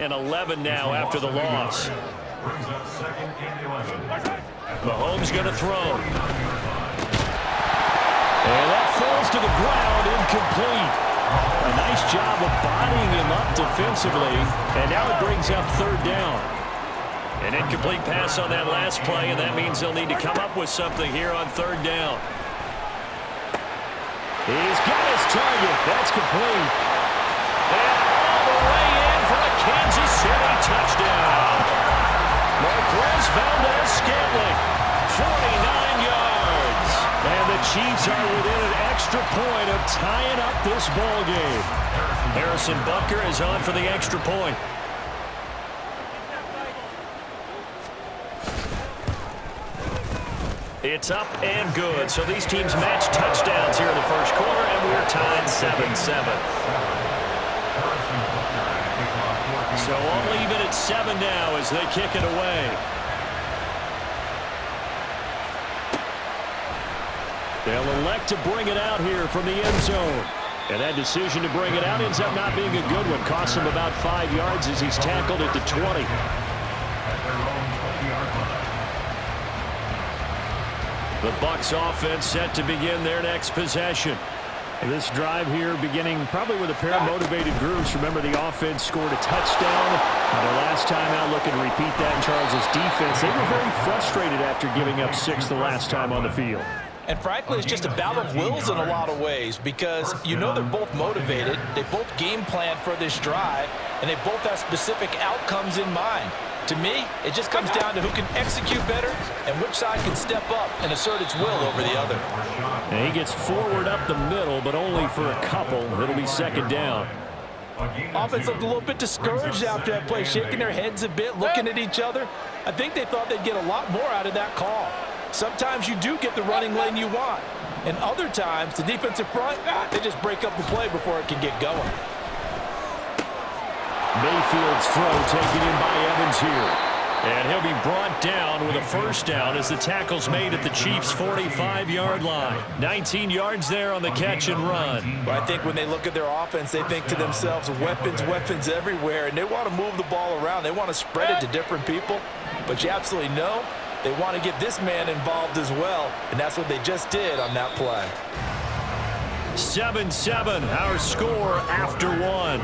And 11 now after the loss. Mahomes going to throw. And that falls to the ground, incomplete. A nice job of bodying him up defensively. And now it brings up third down. An incomplete pass on that last play, and that means they'll need to come up with something here on third down. He's got his target. That's complete. And all the way in for a Kansas City touchdown. Marquez Valdez-Scantling, 49 yards. And the Chiefs are within an extra point of tying up this ball game. Harrison Butker is on for the extra point. It's up and good. So these teams match touchdowns here in the first quarter, and we're tied 7-7. So all even at 7 now as they kick it away. They'll elect to bring it out here from the end zone. And that decision to bring it out ends up not being a good one. Costs him about 5 yards as he's tackled at the 20. The Bucs offense set to begin their next possession. This drive here beginning probably with a pair of motivated groups. Remember, the offense scored a touchdown. Their last time out, looking to repeat that in Charles' defense. They were very frustrated after giving up 6 the last time on the field. And frankly, it's just a battle of wills in a lot of ways because you know they're both motivated. They both game plan for this drive, and they both have specific outcomes in mind. To me, it just comes down to who can execute better and which side can step up and assert its will over the other. And he gets forward up the middle, but only for a couple. It'll be second down. Offense looked a little bit discouraged after that play, shaking their heads a bit, looking at each other. I think they thought they'd get a lot more out of that call. Sometimes you do get the running lane you want, and other times the defensive front, they just break up the play before it can get going. Mayfield's throw taken in by Evans here. And he'll be brought down with a first down as the tackle's made at the Chiefs' 45-yard line. 19 yards there on the catch and run. Well, I think when they look at their offense, they think to themselves, weapons, weapons everywhere, and they want to move the ball around. They want to spread it to different people, but you absolutely know they want to get this man involved as well, and that's what they just did on that play. 7-7, our score after one.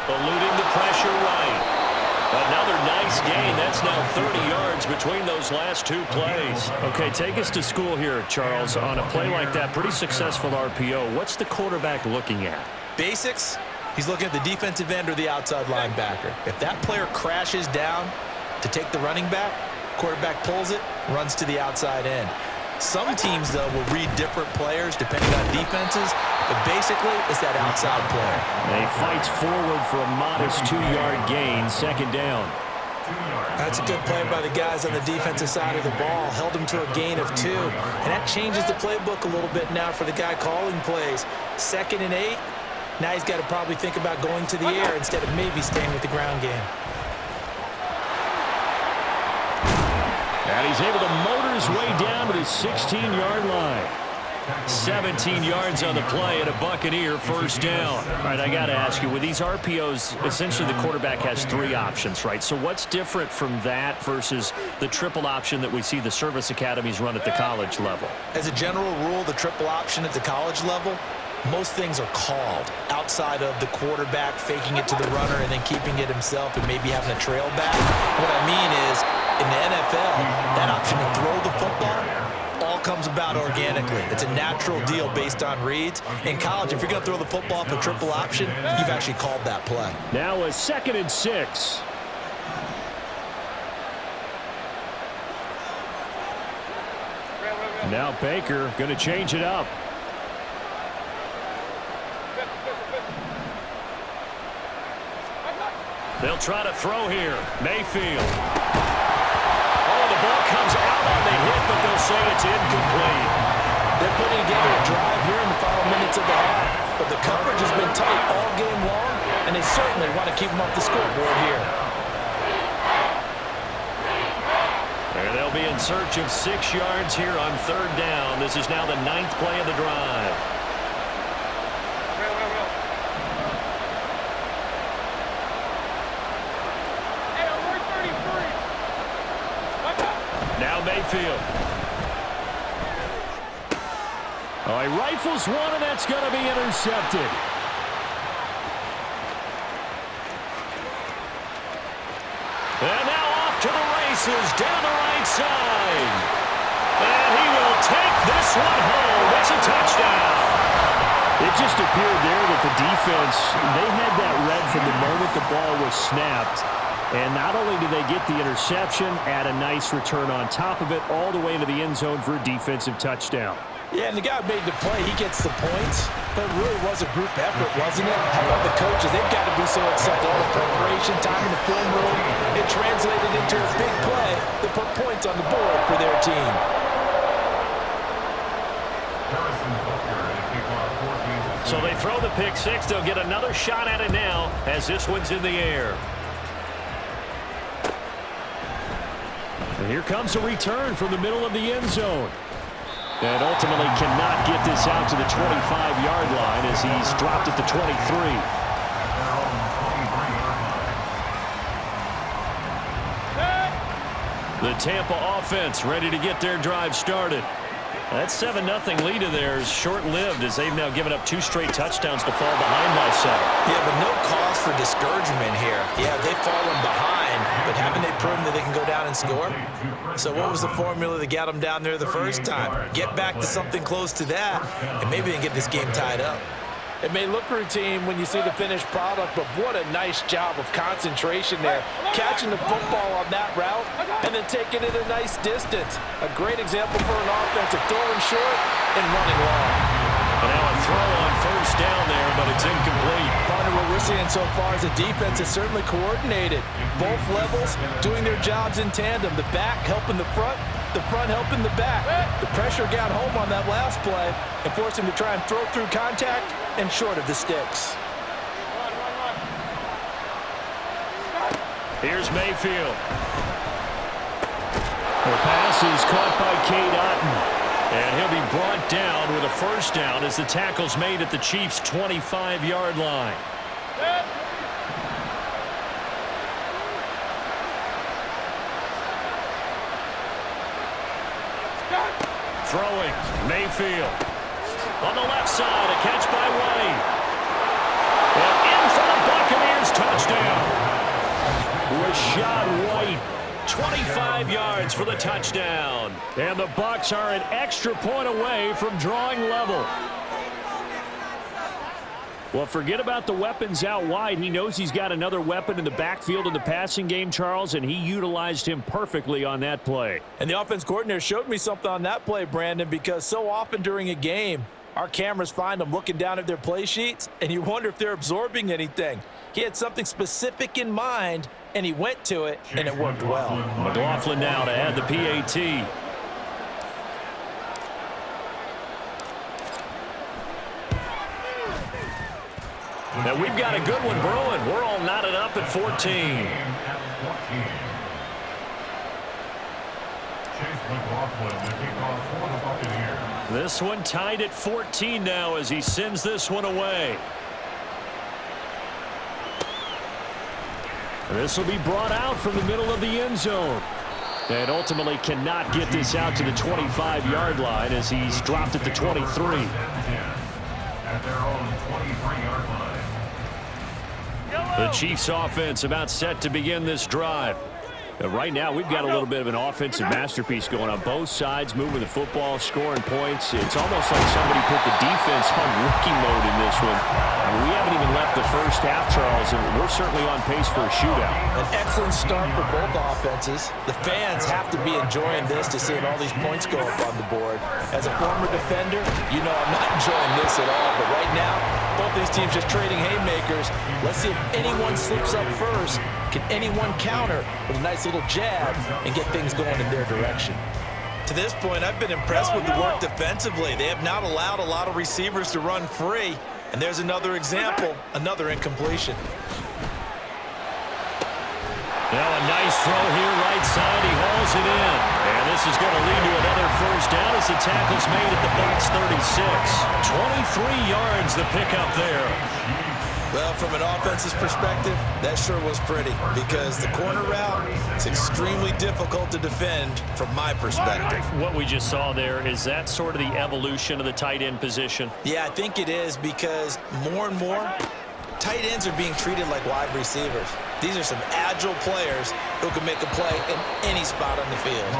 Eluding the pressure right. Another nice gain. That's now 30 yards between those last two plays. Okay, take us to school here, Charles. On a play like that, pretty successful RPO. What's the quarterback looking at? Basics. He's looking at the defensive end or the outside linebacker. If that player crashes down to take the running back, quarterback pulls it, runs to the outside end. Some teams, though, will read different players depending on defenses, but basically it's that outside player. And he fights forward for a modest 2-yard gain, second down. That's a good play by the guys on the defensive side of the ball. Held him to a gain of 2, and that changes the playbook a little bit now for the guy calling plays. 2nd and 8, now he's got to probably think about going to the air instead of maybe staying with the ground game. And he's able to motor his way down to the 16-yard line. 17 yards on the play and a Buccaneer first down. All right, I got to ask you, with these RPOs, essentially the quarterback has 3 options, right? So what's different from that versus the triple option that we see the service academies run at the college level? As a general rule, the triple option at the college level, most things are called outside of the quarterback faking it to the runner and then keeping it himself and maybe having a trail back. What I mean is, in the NFL, that option to throw the football all comes about organically. It's a natural deal based on reads. In college, if you're going to throw the football for triple option, you've actually called that play. Now a 2nd and 6. Now Baker going to change it up. They'll try to throw here. Mayfield. Oh, the ball comes out on the hit, but they'll say it's incomplete. They're putting together a drive here in the final minutes of the half, but the coverage has been tight all game long, and they certainly want to keep them off the scoreboard here. And they'll be in search of 6 yards here on 3rd down. This is now the 9th play of the drive. Now Mayfield. Oh, he rifles one, and that's going to be intercepted. And now off to the races down the right side. And he will take this one home. It's a touchdown. It just appeared there that the defense, they had that read from the moment the ball was snapped. And not only did they get the interception, add a nice return on top of it, all the way into the end zone for a defensive touchdown. Yeah, and the guy who made the play, he gets the points. But it really was a group effort, wasn't it? How about the coaches? They've got to be so excited. All the preparation, time in the film room, it translated into a big play that put points on the board for their team. So they throw the pick six. They'll get another shot at it now as this one's in the air. And here comes a return from the middle of the end zone. And ultimately cannot get this out to the 25-yard line as he's dropped at the 23. The Tampa offense ready to get their drive started. That 7-0 lead of theirs short-lived as they've now given up 2 straight touchdowns to fall behind by 7. Yeah, but no cause for discouragement here. Yeah, they've fallen behind, but haven't they proven that they can go down and score? So what was the formula that got them down there the first time? Get back to something close to that, and maybe they can get this game tied up. It may look routine when you see the finished product, but what a nice job of concentration there. Catching the football on that route and then taking it a nice distance. A great example for an offensive throwing short and running long. And now a throw on first down there, but it's incomplete. Partner, what we're seeing so far is the defense is certainly coordinated. Both levels doing their jobs in tandem. The back helping the front helping the back. The pressure got home on that last play and forced him to try and throw through contact and short of the sticks. Here's Mayfield. The pass is caught by Cade Otton. And he'll be brought down with a first down as the tackle's made at the Chiefs' 25-yard line. Throwing, Mayfield. On the left side, a catch by White. And in for the Buccaneers, touchdown. Rashad White, 25 yards for the touchdown. And the Bucs are an extra point away from drawing level. Well, forget about the weapons out wide. He knows he's got another weapon in the backfield in the passing game, Charles, and he utilized him perfectly on that play. And the offense coordinator showed me something on that play, Brandon, because so often during a game, our cameras find them looking down at their play sheets, and you wonder if they're absorbing anything. He had something specific in mind, and he went to it, and it worked well. McLaughlin now to add the PAT. Now we've got a good one brewing. We're all knotted up at 14. This one tied at 14 now as he sends this one away. This will be brought out from the middle of the end zone. And ultimately cannot get this out to the 25-yard line as he's dropped at the 23. At their own 23-yard line. The Chiefs offense about set to begin this drive. Right now, we've got a little bit of an offensive masterpiece going on both sides, moving the football, scoring points. It's almost like somebody put the defense on rookie mode in this one. I mean, we haven't even left the first half, Charles, and we're certainly on pace for a shootout. An excellent start for both offenses. The fans have to be enjoying this to seeing all these points go up on the board. As a former defender, you know I'm not enjoying this at all, but right now, Both these teams just trading haymakers. Let's see if anyone slips up first. Can anyone counter with a nice little jab and get things going in their direction? To this point, I've been impressed with the work defensively. They have not allowed a lot of receivers to run free. And there's another example, another incompletion. Now a nice throw here right side. He hauls it in. And this is going to lead to another first down as the tackle's made at the box 36. 23 yards the pickup there. Well, from an offense's perspective, that sure was pretty because the corner route is extremely difficult to defend from my perspective. What we just saw there, is that sort of the evolution of the tight end position? Yeah, I think it is because more and more, tight ends are being treated like wide receivers. These are some agile players who can make a play in any spot on the field.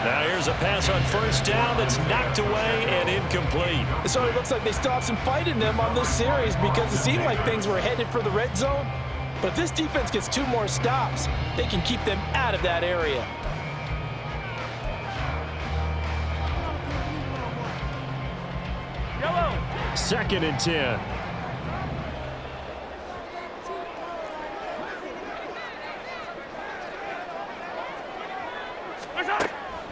Now here's a pass on first down that's knocked away and incomplete. So it looks like they still have some fight in them on this series because it seemed like things were headed for the red zone. But if this defense gets 2 more stops, they can keep them out of that area. Second and 10.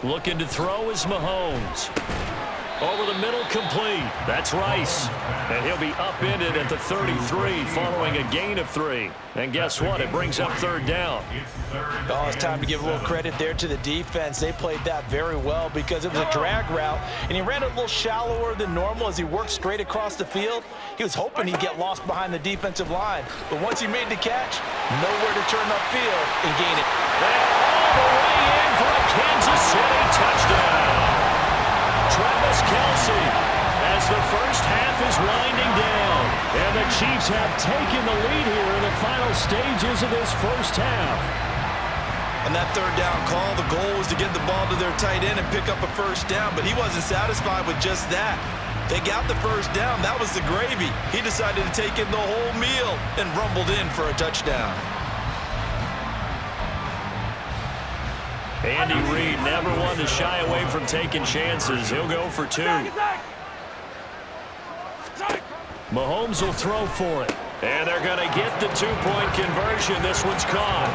Looking to throw is Mahomes. Over the middle, complete. That's Rice. And he'll be upended at the 33 following a gain of 3. And guess what? It brings up third down. Oh, it's time to give a little credit there to the defense. They played that very well because it was a drag route, and he ran it a little shallower than normal as he worked straight across the field. He was hoping he'd get lost behind the defensive line. But once he made the catch, nowhere to turn upfield and gain it. All the way in for a Kansas City touchdown. Travis Kelce as the first half is winding down. And the Chiefs have taken the lead here in the final stages of this first half. On that third down call, the goal was to get the ball to their tight end and pick up a first down, but he wasn't satisfied with just that. They got the first down. That was the gravy. He decided to take in the whole meal and rumbled in for a touchdown. Andy Reid never one to shy away from taking chances. He'll go for 2. Mahomes will throw for it. And they're going to get the 2-point conversion. This one's caught.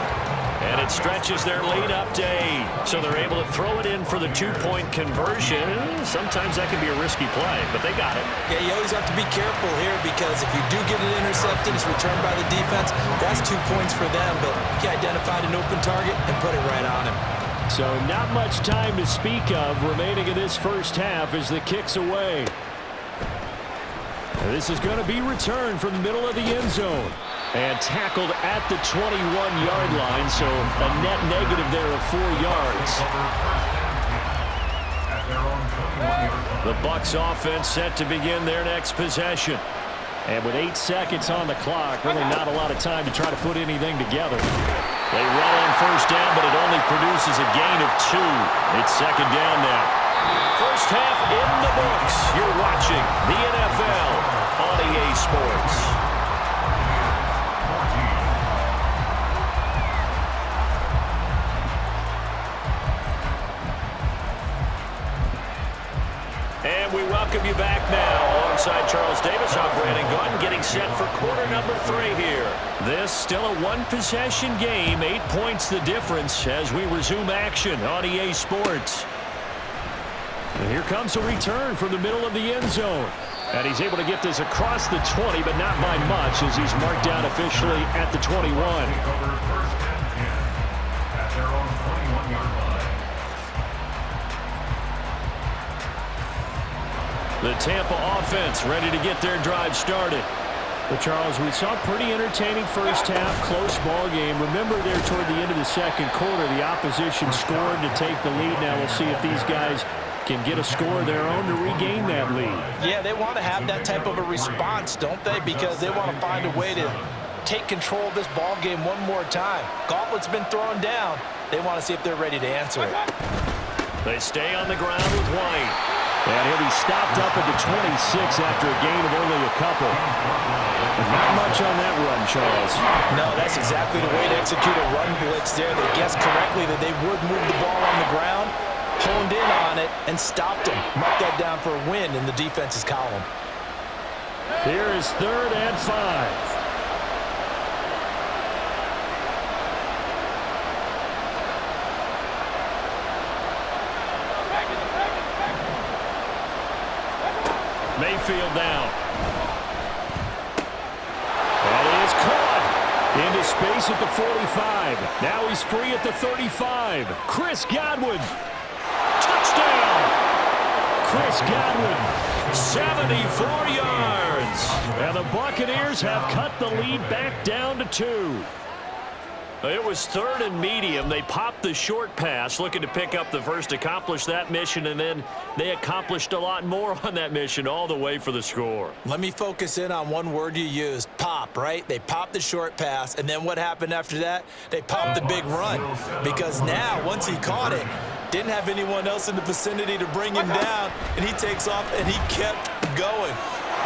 And it stretches their lead up to 8. So they're able to throw it in for the 2-point conversion. Sometimes that can be a risky play, but they got it. Yeah, you always have to be careful here because if you do get it intercepted, it's returned by the defense. That's 2 points for them, but he identified an open target and put it right on him. So not much time to speak of remaining in this first half as the kick's away. This is going to be returned from the middle of the end zone. And tackled at the 21-yard line, so a net negative there of 4 yards. The Bucs offense set to begin their next possession. And with 8 seconds on the clock, really not a lot of time to try to put anything together. They run on first down, but it only produces a gain of 2. It's second down now. First half in the books. You're watching the NFL on EA Sports. And we welcome you back now. Alongside Charles Davis, I'm Brandon Gunn, getting set for quarter number 3 here. This still a one-possession game, 8 points the difference as we resume action on EA Sports. And here comes a return from the middle of the end zone. And he's able to get this across the 20, but not by much as he's marked down officially at the 21. The Tampa offense ready to get their drive started. But Charles, we saw a pretty entertaining first half, close ball game. Remember there toward the end of the second quarter, the opposition scored to take the lead. Now we'll see if these guys can get a score of their own to regain that lead. Yeah, they want to have that type of a response, don't they? Because they want to find a way to take control of this ball game one more time. Gauntlet's been thrown down. They want to see if they're ready to answer it. They stay on the ground with White. And he'll be stopped up at the 26 after a gain of only a couple. Not much on that run, Charles. No, that's exactly the way to execute a run blitz there. They guessed correctly that they would move the ball on the ground, honed in on it, and stopped him. Mark that down for a win in the defense's column. Here is 3rd and 5. Mayfield down. That is caught. Into space at the 45. Now he's free at the 35. Chris Godwin. Touchdown. Chris Godwin. 74 yards. And the Buccaneers have cut the lead back down to 2. It was 3rd and medium. They popped the short pass, looking to pick up the first, accomplish that mission, and then they accomplished a lot more on that mission all the way for the score. Let me focus in on one word you used, pop, right? They popped the short pass, and then what happened after that? They popped the big run, because now, once he caught it, didn't have anyone else in the vicinity to bring him down, and he takes off, and he kept going.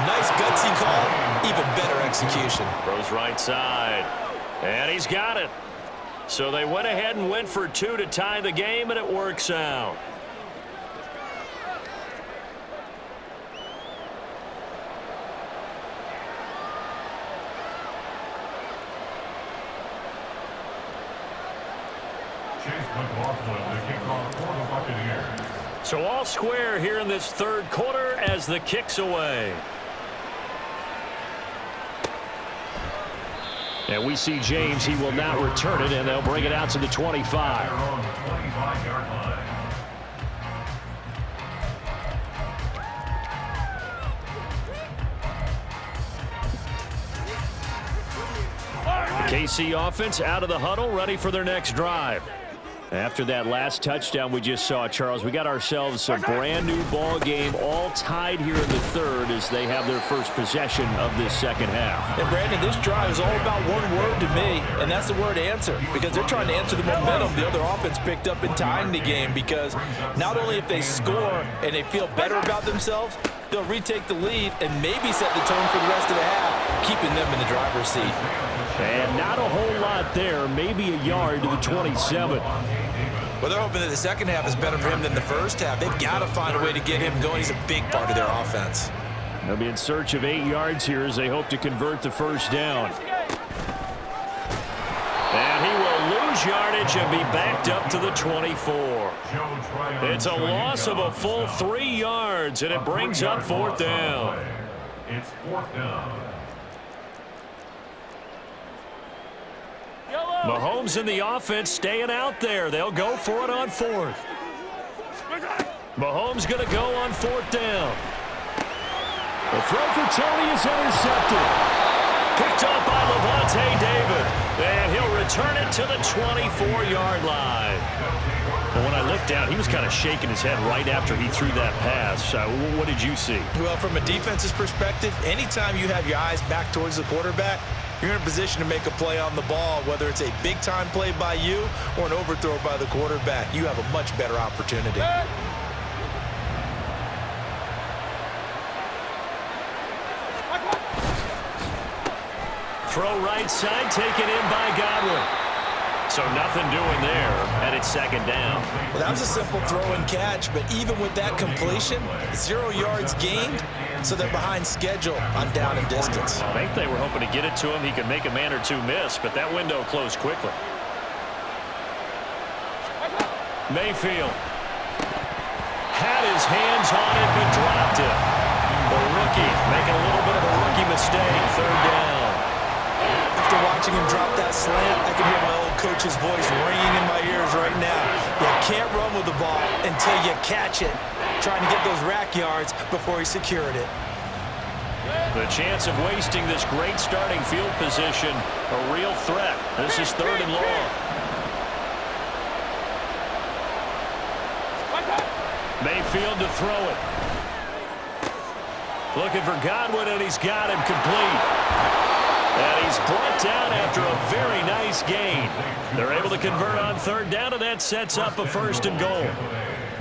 Nice gutsy call, even better execution. Throws right side, and he's got it. So they went ahead and went for 2 to tie the game, and it works out. So all square here in this 3rd quarter as the kick's away. And we see James. He will not return it, and they'll bring it out to the 25. KC offense out of the huddle, ready for their next drive. After that last touchdown we just saw, Charles, we got ourselves a brand new ball game, all tied here in the 3rd as they have their first possession of this 2nd half. And Brandon, this drive is all about one word to me, and that's the word answer, because they're trying to answer the momentum the other offense picked up in tying the game, because not only if they score and they feel better about themselves, they'll retake the lead and maybe set the tone for the rest of the half, keeping them in the driver's seat. And not a whole lot there, maybe a yard to the 27. Well, they're hoping that the 2nd half is better for him than the 1st half. They've got to find a way to get him going. He's a big part of their offense. They'll be in search of 8 yards here as they hope to convert the 1st down. And he will lose yardage and be backed up to the 24. It's a loss of a full 3 yards, and it brings up 4th down. It's 4th down. Mahomes and the offense staying out there. They'll go for it on 4th. Mahomes going to go on 4th down. The throw for Tony is intercepted. Picked up by Levante David. And he'll return it to the 24-yard line. Well, when I looked down, he was kind of shaking his head right after he threw that pass. What did you see? Well, from a defense's perspective, anytime you have your eyes back towards the quarterback, you're in a position to make a play on the ball, whether it's a big-time play by you or an overthrow by the quarterback. You have a much better opportunity. Throw right side, taken in by Godwin. So nothing doing there, and it's 2nd down. Well, that was a simple throw and catch, but even with that completion, 0 yards gained, so they're behind schedule on down and distance. I think they were hoping to get it to him. He could make a man or two miss, but that window closed quickly. Mayfield had his hands on it, but dropped it. The rookie making a little bit of a rookie mistake, 3rd down. After watching him drop that slant, I can hear my old coach's voice ringing in my ears right now. You can't run with the ball until you catch it. Trying to get those rack yards before he secured it. The chance of wasting this great starting field position, a real threat. This is 3rd and long. Mayfield to throw it. Looking for Godwin, and he's got him complete. And he's brought down after a very nice gain. They're able to convert on 3rd down, and that sets up a 1st and goal.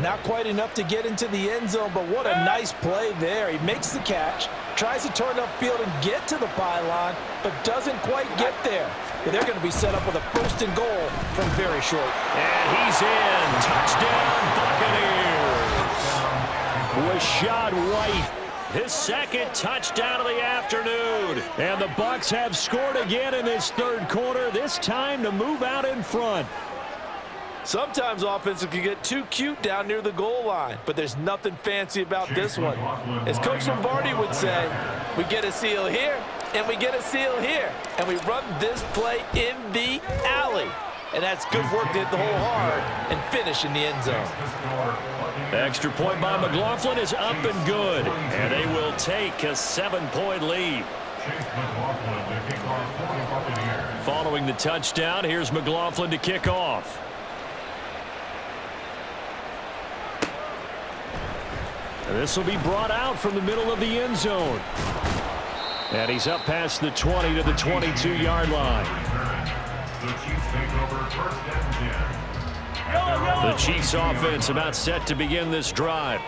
Not quite enough to get into the end zone, but what a nice play there. He makes the catch, tries to turn upfield and get to the pylon, but doesn't quite get there. But they're going to be set up with a 1st and goal from very short. And he's in. Touchdown, Buccaneers. Rashad White his second touchdown of the afternoon. And the Bucs have scored again in this third quarter, this time to move out in front. Sometimes offenses can get too cute down near the goal line, but there's nothing fancy about this one. As Coach Lombardi would say, we get a seal here, and we get a seal here, and we run this play in the alley. And that's good work to hit the hole hard and finish in the end zone. Extra point by McLaughlin is up and good, and they will take a 7-point lead. Following the touchdown, here's McLaughlin to kick off. And this will be brought out from the middle of the end zone. And he's up past the 20 to the 22-yard line. The Chiefs offense about set to begin this drive.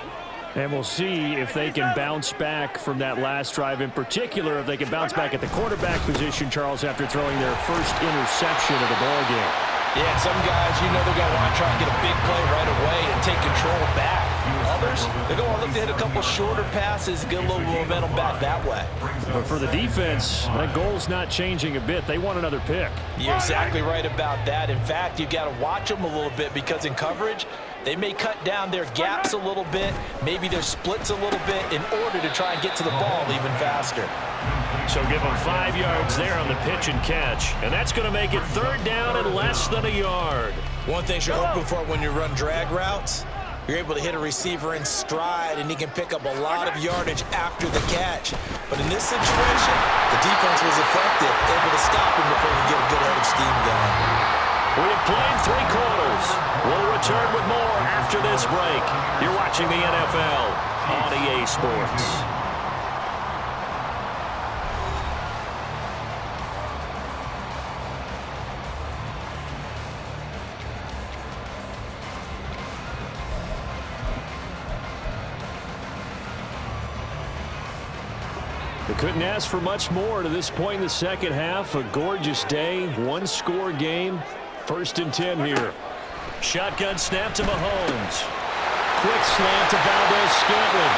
And we'll see if they can bounce back from that last drive. In particular, if they can bounce back at the quarterback position, Charles, after throwing their first interception of the ball game. Yeah, some guys, you know they're going to want to try and get a big play right away and take control back. Others, they're going to look to hit a couple shorter passes, get a little momentum back that way. But for the defense, that goal's not changing a bit. They want another pick. You're exactly right about that. In fact, you've got to watch them a little bit because in coverage, they may cut down their gaps a little bit, maybe their splits a little bit in order to try and get to the ball even faster. So give them 5 yards there on the pitch and catch. And that's going to make it third down and less than a yard. One thing you're hoping for when you run drag routes, you're able to hit a receiver in stride, and he can pick up a lot of yardage after the catch. But in this situation, the defense was effective, able to stop him before he get a good head of steam going. We have played 3 quarters. We'll return with more after this break. You're watching the NFL on EA Sports. We couldn't ask for much more to this point in the second half. A gorgeous day, 1-score game. 1st and 10 here. Shotgun snap to Mahomes. Quick slant to Valdez-Scantling.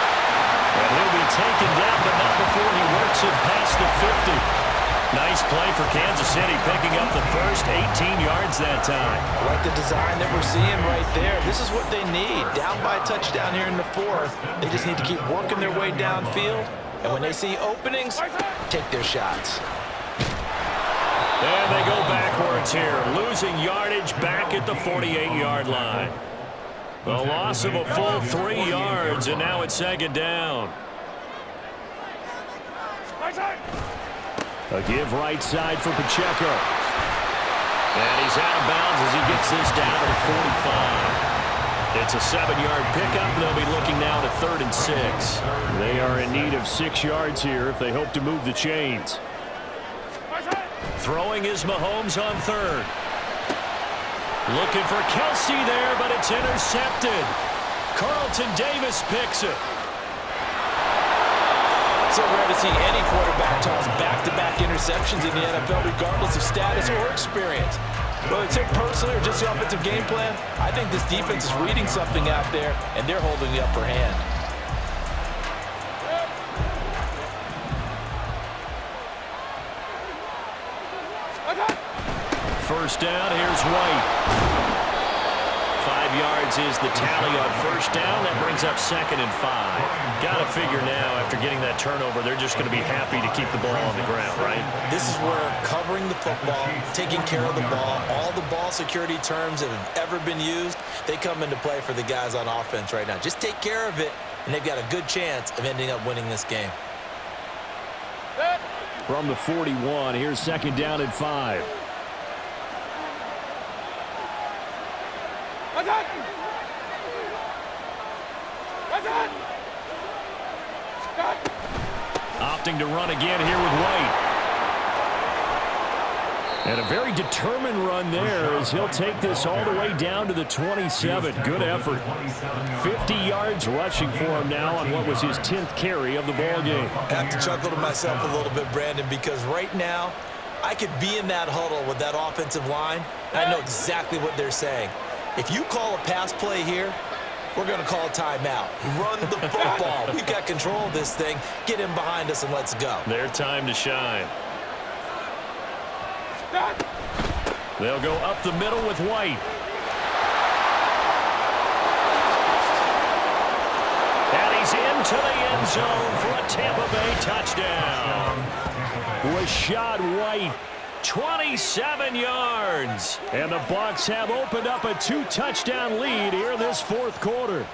And he'll be taken down, but not before he works it past the 50. Nice play for Kansas City, picking up the first 18 yards that time. I like the design that we're seeing right there. This is what they need. Down by a touchdown here in the 4th. They just need to keep working their way downfield. And when they see openings, take their shots. And they go backwards here, losing yardage back at the 48-yard line. The loss of a full 3 yards, and now it's 2nd down. A give right side for Pacheco. And he's out of bounds as he gets this down to the 45. It's a 7-yard pickup. They'll be looking now to 3rd and 6. They are in need of 6 yards here if they hope to move the chains. Throwing is Mahomes on 3rd. Looking for Kelsey there, but it's intercepted. Carlton Davis picks it. So rare to see any quarterback toss back-to-back interceptions in the NFL, regardless of status or experience. Whether it's him personally or just the offensive game plan, I think this defense is reading something out there, and they're holding the upper hand. First down, here's White. 5 yards is the tally on first down. That brings up 2nd and 5. Got to figure now, after getting that turnover, they're just going to be happy to keep the ball on the ground, right? This is where covering the football, taking care of the ball, all the ball security terms that have ever been used, they come into play for the guys on offense right now. Just take care of it, and they've got a good chance of ending up winning this game. From the 41, here's 2nd down and 5. Opting to run again here with White. And a very determined run there as he'll take this all the way down to the 27. Good effort. 50 yards rushing for him now on what was his 10th carry of the ball game. I have to chuckle to myself a little bit, Brandon, because right now I could be in that huddle with that offensive line, and I know exactly what they're saying. If you call a pass play here, we're going to call timeout. Run the football. We've got control of this thing. Get him behind us and let's go. Their time to shine. They'll go up the middle with White. And he's into the end zone for a Tampa Bay touchdown. Rashad White, 27 yards. And the Bucs have opened up a 2-touchdown lead here in this fourth quarter.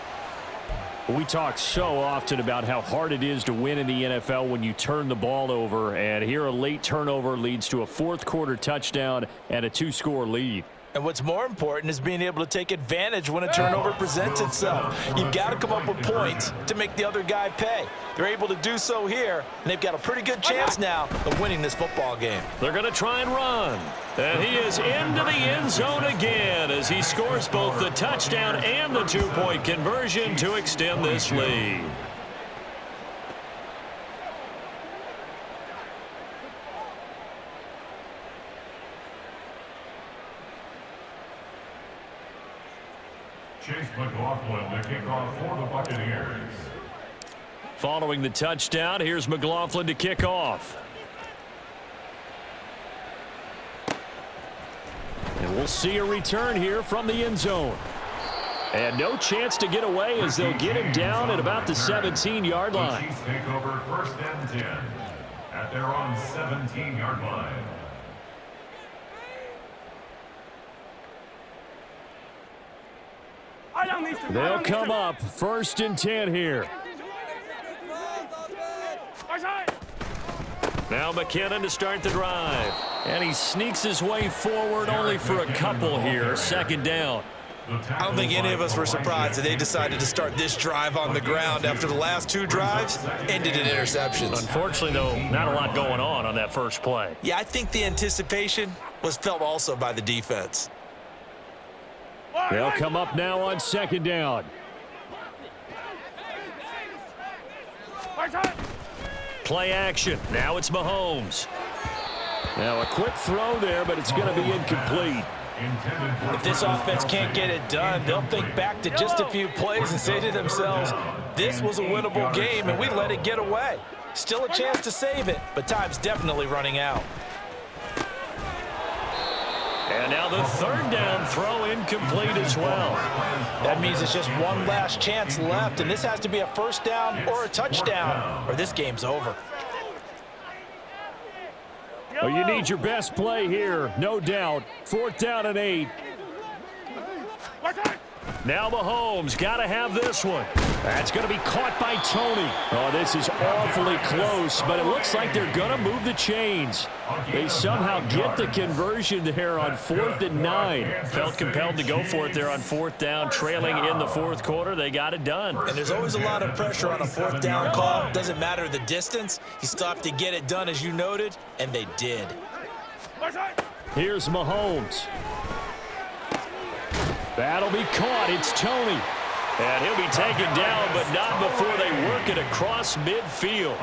We talk so often about how hard it is to win in the NFL when you turn the ball over, and here a late turnover leads to a fourth quarter touchdown and a 2-score lead. And what's more important is being able to take advantage when a turnover presents itself. You've got to come up with points to make the other guy pay. They're able to do so here, and they've got a pretty good chance now of winning this football game. They're going to try and run. And he is into the end zone again as he scores both the touchdown and the 2-point conversion to extend this lead. Chase McLaughlin, the kickoff for the Buccaneers. Following the touchdown, here's McLaughlin to kick off. And we'll see a return here from the end zone. And no chance to get away as they'll get him down at about the 17-yard line. The Chiefs take over 1st and 10 at their own 17-yard line. They'll come up 1st and 10 here. Now McKinnon to start the drive. And he sneaks his way forward only for a couple here. 2nd down. I don't think any of us were surprised that they decided to start this drive on the ground after the last 2 drives ended in interceptions. Unfortunately, though, not a lot going on that first play. Yeah, I think the anticipation was felt also by the defense. They'll come up now on 2nd down. Play action. Now it's Mahomes. Now a quick throw there, but it's going to be incomplete. If this offense can't get it done, they'll think back to just a few plays and say to themselves, this was a winnable game and we let it get away. Still a chance to save it, but time's definitely running out. And now the 3rd down throw incomplete as well. That means it's just one last chance left, and this has to be a 1st down or a touchdown, or this game's over. Well, you need your best play here, no doubt. 4th down and 8. Now Mahomes got to have this one. That's going to be caught by Tony. Oh, this is awfully close, but it looks like they're going to move the chains. They somehow get the conversion there on 4th and 9. Felt compelled to go for it there on 4th down, trailing in the 4th quarter. They got it done. And there's always a lot of pressure on a 4th down call. Doesn't matter the distance. You still have to get it done, as you noted, and they did. Here's Mahomes. That'll be caught. It's Tony. And he'll be taken down, but not before they work it across midfield.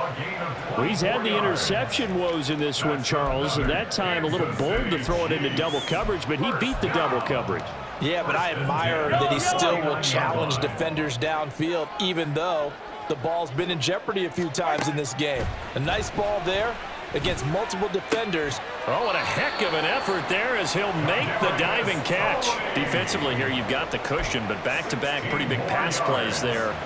Well, he's had the interception woes in this one, Charles, and that time a little bold to throw it into double coverage, but he beat the double coverage. Yeah, but I admire that he still will challenge defenders downfield, even though the ball's been in jeopardy a few times in this game. A nice ball there against multiple defenders. Oh, what a heck of an effort there as he'll make the diving catch. Defensively here, you've got the cushion, but back-to-back pretty big pass plays there.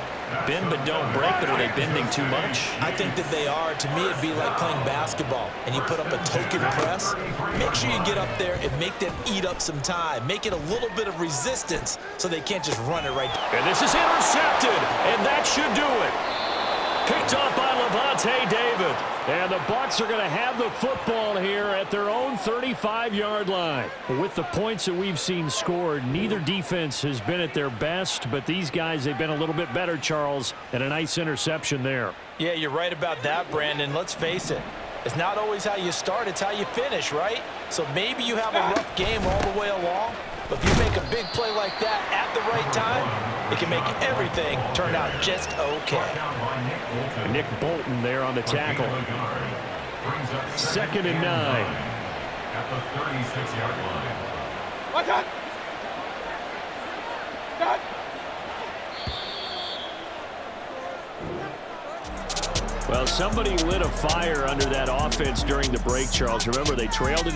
Bend but don't break, but are they bending too much? I think that they are. To me, it'd be like playing basketball, and you put up a token press. Make sure you get up there and make them eat up some time. Make it a little bit of resistance so they can't just run it right. And this is intercepted, and that should do it. Picked off by Levante David. And the Bucs are going to have the football here at their own 35-yard line. With the points that we've seen scored, neither defense has been at their best, but these guys, they've been a little bit better, Charles, and a nice interception there. Yeah, you're right about that, Brandon. Let's face it. It's not always how you start, it's how you finish, right? So maybe you have a rough game all the way along, but if you make a big play like that at the right time, it can make everything turn out just okay. Nick Bolton there on the tackle. 2nd and 9. At the 36-yard line. Well, somebody lit a fire under that offense during the break, Charles. Remember, they trailed it